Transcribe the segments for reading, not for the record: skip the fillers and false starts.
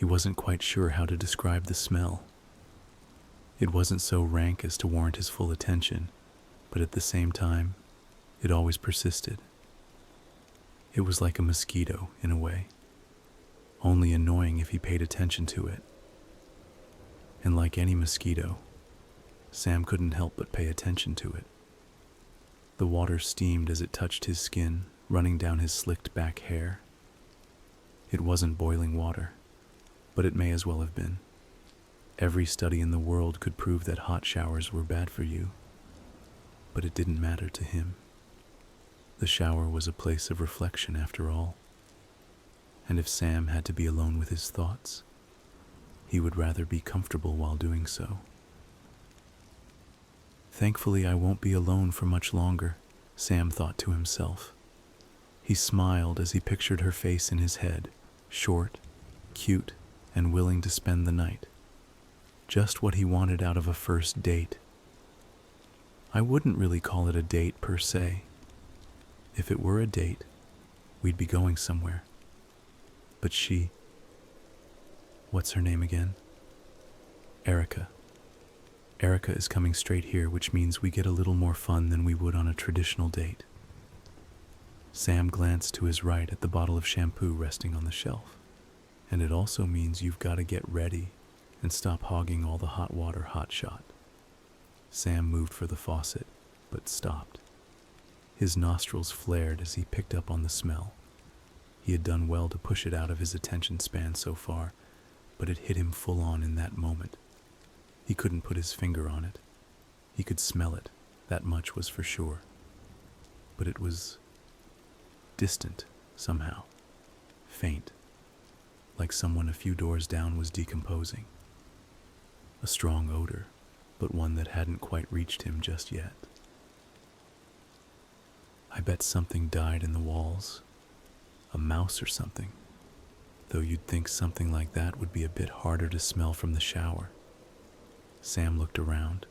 He wasn't quite sure how to describe the smell. It wasn't so rank as to warrant his full attention, but at the same time, it always persisted. It was like a mosquito, in a way, only annoying if he paid attention to it. And like any mosquito, Sam couldn't help but pay attention to it. The water steamed as it touched his skin, running down his slicked back hair. It wasn't boiling water, but it may as well have been. Every study in the world could prove that hot showers were bad for you, but it didn't matter to him. The shower was a place of reflection after all, and if Sam had to be alone with his thoughts, he would rather be comfortable while doing so. Thankfully, I won't be alone for much longer, Sam thought to himself. He smiled as he pictured her face in his head, short, cute, and willing to spend the night. Just what he wanted out of a first date. I wouldn't really call it a date per se. If it were a date, we'd be going somewhere. But she... What's her name again? Erica. Erica is coming straight here, which means we get a little more fun than we would on a traditional date. Sam glanced to his right at the bottle of shampoo resting on the shelf. And it also means you've got to get ready and stop hogging all the hot water hotshot. Sam moved for the faucet, but stopped. His nostrils flared as he picked up on the smell. He had done well to push it out of his attention span so far, but it hit him full on in that moment. He couldn't put his finger on it. He could smell it, that much was for sure. But it was distant, somehow. Faint, like someone a few doors down was decomposing. A strong odor, but one that hadn't quite reached him just yet. I bet something died in the walls. A mouse or something. Though you'd think something like that would be a bit harder to smell from the shower. Sam looked around,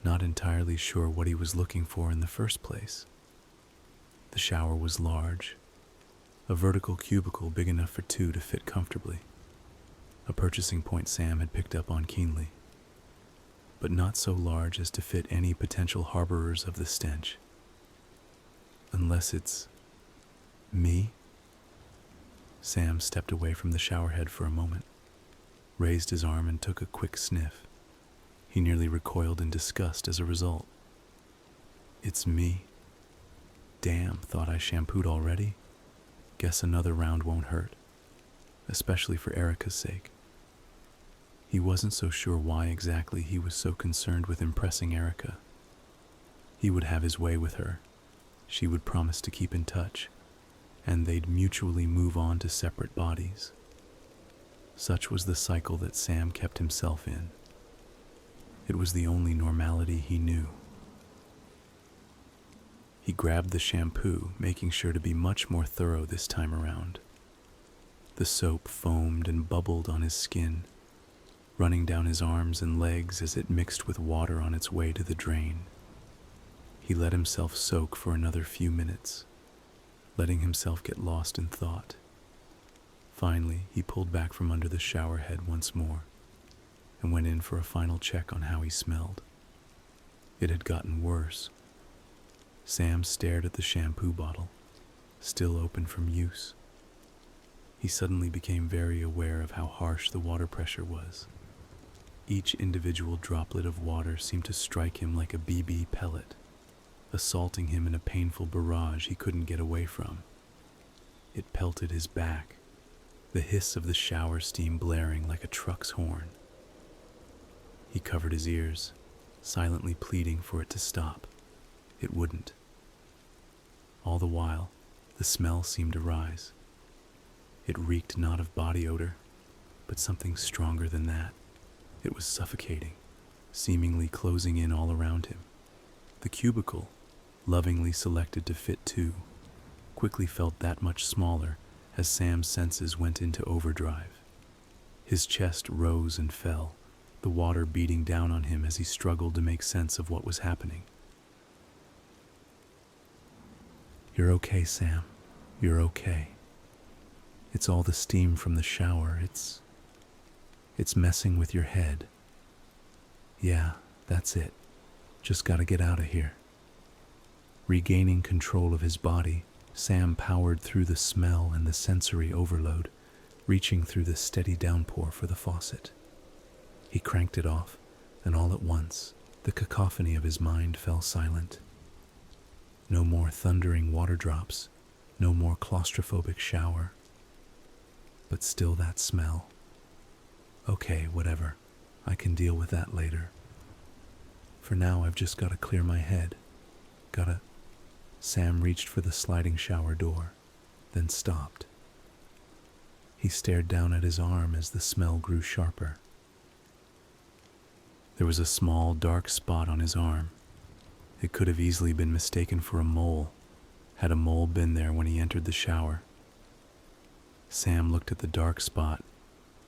not entirely sure what he was looking for in the first place. The shower was large, a vertical cubicle big enough for two to fit comfortably, a purchasing point Sam had picked up on keenly, but not so large as to fit any potential harborers of the stench. Unless it's me? Sam stepped away from the showerhead for a moment, raised his arm and took a quick sniff. He nearly recoiled in disgust as a result. It's me. Damn, thought I shampooed already? Guess another round won't hurt, especially for Erica's sake. He wasn't so sure why exactly he was so concerned with impressing Erica. He would have his way with her. She would promise to keep in touch, and they'd mutually move on to separate bodies. Such was the cycle that Sam kept himself in. It was the only normality he knew. He grabbed the shampoo, making sure to be much more thorough this time around. The soap foamed and bubbled on his skin, running down his arms and legs as it mixed with water on its way to the drain. He let himself soak for another few minutes, letting himself get lost in thought. Finally, he pulled back from under the shower head once more and went in for a final check on how he smelled. It had gotten worse. Sam stared at the shampoo bottle, still open from use. He suddenly became very aware of how harsh the water pressure was. Each individual droplet of water seemed to strike him like a BB pellet, assaulting him in a painful barrage he couldn't get away from. It pelted his back, the hiss of the shower steam blaring like a truck's horn. He covered his ears, silently pleading for it to stop. It wouldn't. All the while, the smell seemed to rise. It reeked not of body odor, but something stronger than that. It was suffocating, seemingly closing in all around him. The cubicle, lovingly selected to fit two, quickly felt that much smaller as Sam's senses went into overdrive. His chest rose and fell, the water beating down on him as he struggled to make sense of what was happening. "You're okay, Sam. You're okay. It's all the steam from the shower. It's It's messing with your head. Yeah, that's it. Just gotta get out of here. Regaining control of his body, Sam powered through the smell and the sensory overload, reaching through the steady downpour for the faucet. He cranked it off, and all at once, the cacophony of his mind fell silent. No more thundering water drops, no more claustrophobic shower. But still that smell. Okay, whatever. I can deal with that later. For now, I've just got to clear my head. Sam reached for the sliding shower door, then stopped. He stared down at his arm as the smell grew sharper. There was a small, dark spot on his arm. It could have easily been mistaken for a mole, had a mole been there when he entered the shower. Sam looked at the dark spot,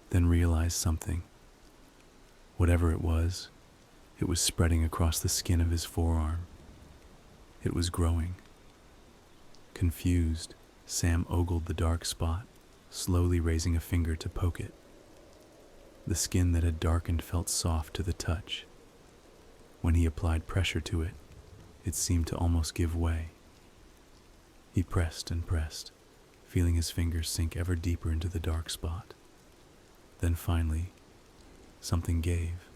then realized something. Whatever it was spreading across the skin of his forearm. It was growing. Confused, Sam ogled the dark spot, slowly raising a finger to poke it. The skin that had darkened felt soft to the touch. When he applied pressure to it, it seemed to almost give way. He pressed and pressed, feeling his fingers sink ever deeper into the dark spot. Then finally, something gave.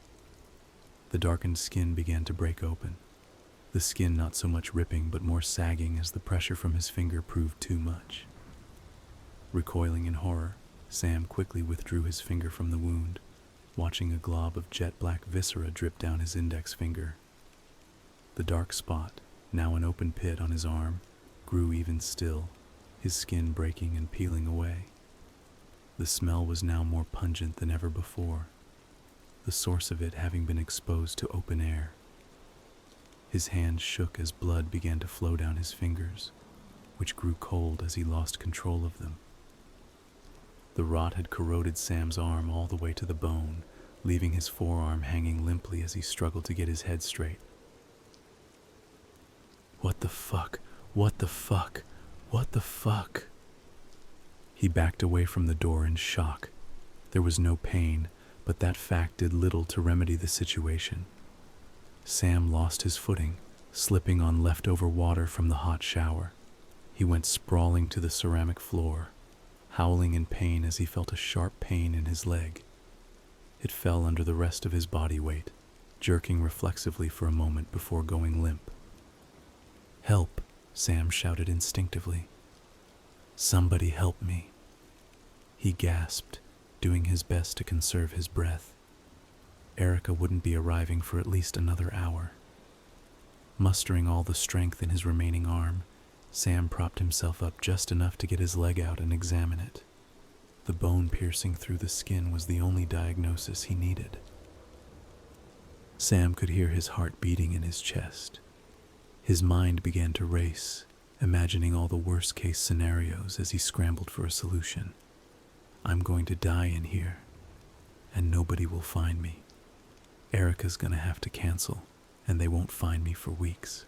The darkened skin began to break open, the skin not so much ripping but more sagging as the pressure from his finger proved too much. Recoiling in horror, Sam quickly withdrew his finger from the wound, watching a glob of jet-black viscera drip down his index finger. The dark spot, now an open pit on his arm, grew even still, his skin breaking and peeling away. The smell was now more pungent than ever before, the source of it having been exposed to open air. His hands shook as blood began to flow down his fingers, which grew cold as he lost control of them. The rot had corroded Sam's arm all the way to the bone, leaving his forearm hanging limply as he struggled to get his head straight. What the fuck? What the fuck? What the fuck? He backed away from the door in shock. There was no pain, but that fact did little to remedy the situation. Sam lost his footing, slipping on leftover water from the hot shower. He went sprawling to the ceramic floor, howling in pain as he felt a sharp pain in his leg. It fell under the rest of his body weight, jerking reflexively for a moment before going limp. "Help!" Sam shouted instinctively. "Somebody help me!" He gasped, doing his best to conserve his breath. Erica wouldn't be arriving for at least another hour. Mustering all the strength in his remaining arm, Sam propped himself up just enough to get his leg out and examine it. The bone piercing through the skin was the only diagnosis he needed. Sam could hear his heart beating in his chest. His mind began to race, imagining all the worst-case scenarios as he scrambled for a solution. I'm going to die in here, and nobody will find me. Erica's gonna have to cancel, and they won't find me for weeks.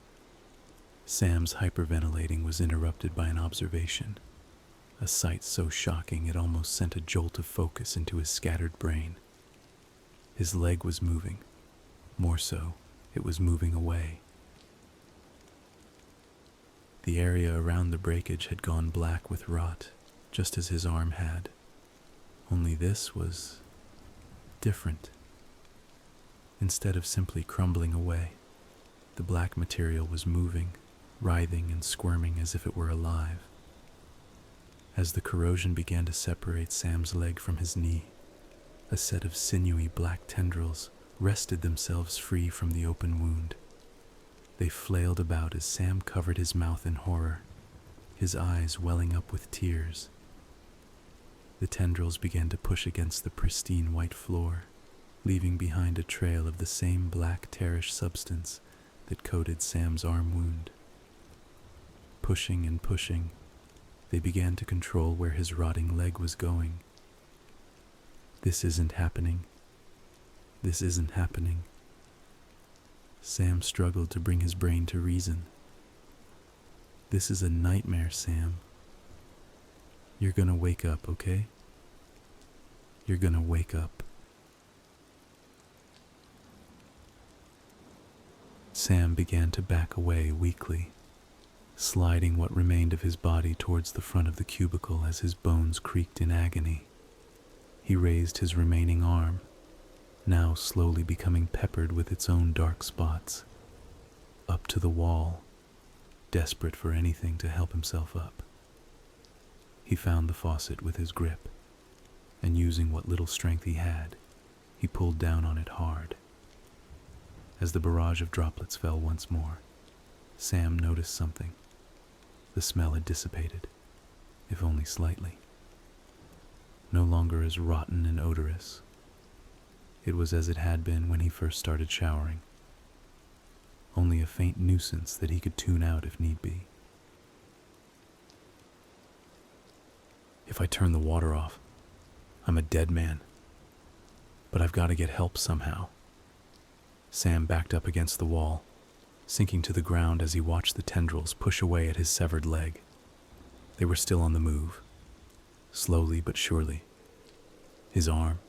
Sam's hyperventilating was interrupted by an observation, a sight so shocking it almost sent a jolt of focus into his scattered brain. His leg was moving. More so, it was moving away. The area around the breakage had gone black with rot, just as his arm had. Only this was different. Instead of simply crumbling away, the black material was moving, writhing and squirming as if it were alive. As the corrosion began to separate Sam's leg from his knee, a set of sinewy black tendrils wrested themselves free from the open wound. They flailed about as Sam covered his mouth in horror, his eyes welling up with tears. The tendrils began to push against the pristine white floor, leaving behind a trail of the same black tearish substance that coated Sam's arm wound. Pushing and pushing, they began to control where his rotting leg was going. This isn't happening. This isn't happening. Sam struggled to bring his brain to reason. This is a nightmare, Sam. You're gonna wake up, okay? You're gonna wake up. Sam began to back away weakly, sliding what remained of his body towards the front of the cubicle as his bones creaked in agony. He raised his remaining arm, now slowly becoming peppered with its own dark spots, up to the wall, desperate for anything to help himself up. He found the faucet with his grip, and using what little strength he had, he pulled down on it hard. As the barrage of droplets fell once more, Sam noticed something. The smell had dissipated, if only slightly. No longer as rotten and odorous. It was as it had been when he first started showering. Only a faint nuisance that he could tune out if need be. If I turn the water off, I'm a dead man. But I've got to get help somehow. Sam backed up against the wall, sinking to the ground as he watched the tendrils push away at his severed leg. They were still on the move, slowly but surely. His arm,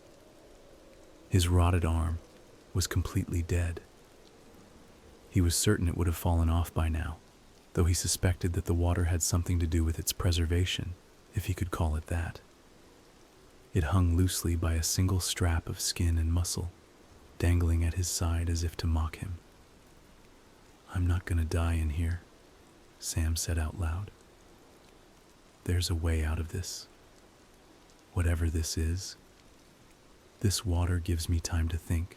his rotted arm, was completely dead. He was certain it would have fallen off by now, though he suspected that the water had something to do with its preservation, if he could call it that. It hung loosely by a single strap of skin and muscle, dangling at his side as if to mock him. "I'm not going to die in here," Sam said out loud. "There's a way out of this. Whatever this is, this water gives me time to think.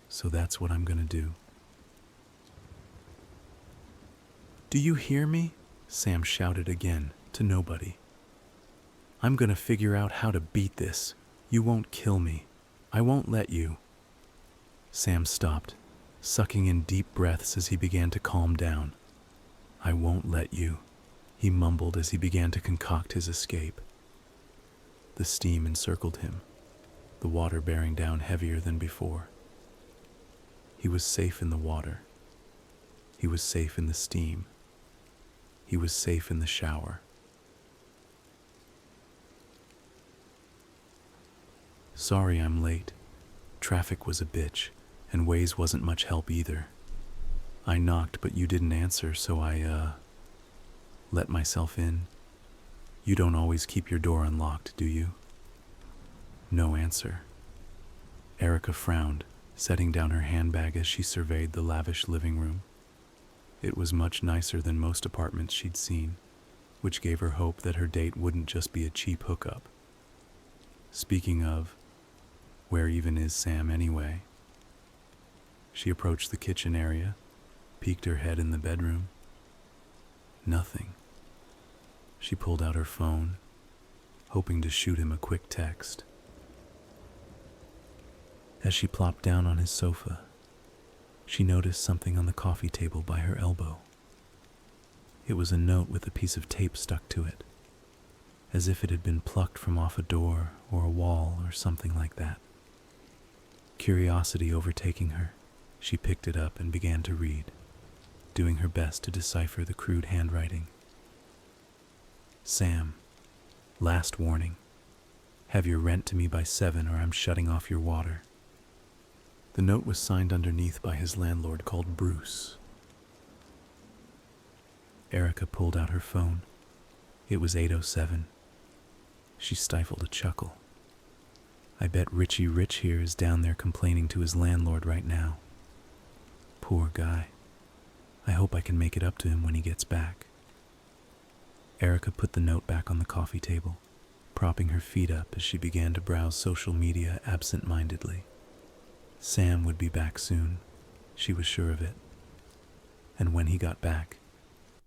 So that's what I'm going to do." "Do you hear me?" Sam shouted again, to nobody. "I'm going to figure out how to beat this. You won't kill me. I won't let you." Sam stopped, sucking in deep breaths as he began to calm down. "I won't let you," he mumbled as he began to concoct his escape. The steam encircled him, the water bearing down heavier than before. He was safe in the water. He was safe in the steam. He was safe in the shower. "Sorry I'm late. Traffic was a bitch, and Waze wasn't much help either. I knocked, but you didn't answer, so I, let myself in. You don't always keep your door unlocked, do you?" No answer. Erica frowned, setting down her handbag as she surveyed the lavish living room. It was much nicer than most apartments she'd seen, which gave her hope that her date wouldn't just be a cheap hookup. Speaking of, where even is Sam anyway? She approached the kitchen area, peeked her head in the bedroom. Nothing. She pulled out her phone, hoping to shoot him a quick text. As she plopped down on his sofa, she noticed something on the coffee table by her elbow. It was a note with a piece of tape stuck to it, as if it had been plucked from off a door or a wall or something like that. Curiosity overtaking her, she picked it up and began to read, doing her best to decipher the crude handwriting. "Sam, last warning. Have your rent to me by 7 or I'm shutting off your water." The note was signed underneath by his landlord called Bruce. Erica pulled out her phone. It was 8:07. She stifled a chuckle. "I bet Richie Rich here is down there complaining to his landlord right now. Poor guy. I hope I can make it up to him when he gets back." Erica put the note back on the coffee table, propping her feet up as she began to browse social media absent-mindedly. Sam would be back soon, she was sure of it. And when he got back,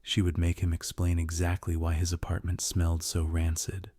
she would make him explain exactly why his apartment smelled so rancid.